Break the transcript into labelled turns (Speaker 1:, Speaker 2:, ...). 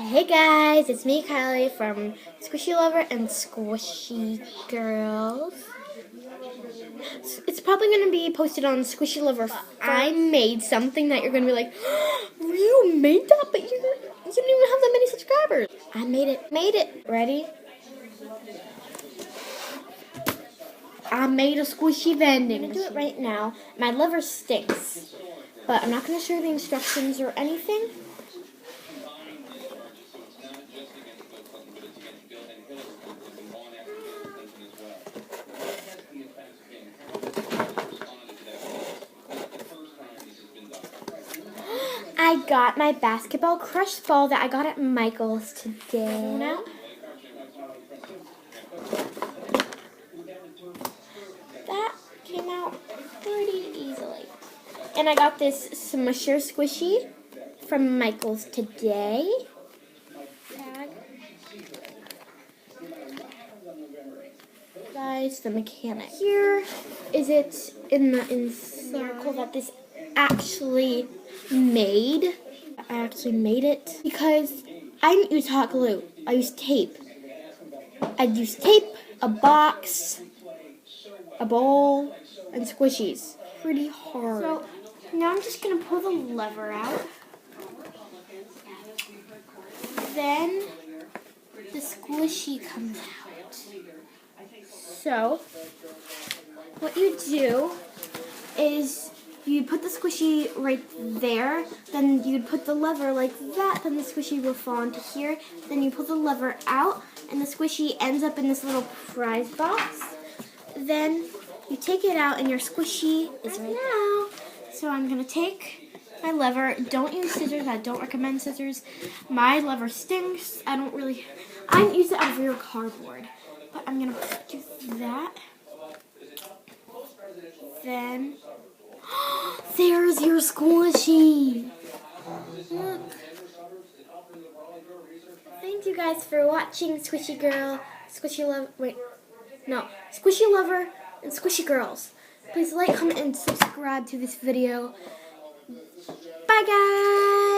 Speaker 1: Hey guys, it's me, Kylie, from Squishy Lover and Squishy Girls. It's probably going to be posted on Squishy Lover. I made something that you're going to be like, oh, you made that, but you don't even have that many subscribers. I made it. Ready? I made a squishy vending. I'm going to do it right now. My liver stinks, but I'm not going to show you the instructions or anything. I got my basketball crush ball that I got at Michael's today. Now, that came out pretty easily. And I got this Smusher squishy from Michael's today. Bag. Guys, the mechanic. Here is it in the circle that this actually made. I actually made it because I didn't use hot glue. I used tape. I'd use tape, a box, a bowl, and squishies. Pretty hard. So now I'm just gonna pull the lever out. Then the squishy comes out. So what you do is you put the squishy right there, then you'd put the lever like that, then the squishy will fall into here, then you pull the lever out, and the squishy ends up in this little prize box. Then you take it out, and your squishy is right now. So I'm going to take my lever. Don't use scissors. I don't recommend scissors. My lever stinks. I didn't use it out of real cardboard. But I'm going to do that. Then there's your squishy. Look. Thank you guys for watching Squishy Lover and Squishy Girls. Please like, comment, and subscribe to this video. Bye guys!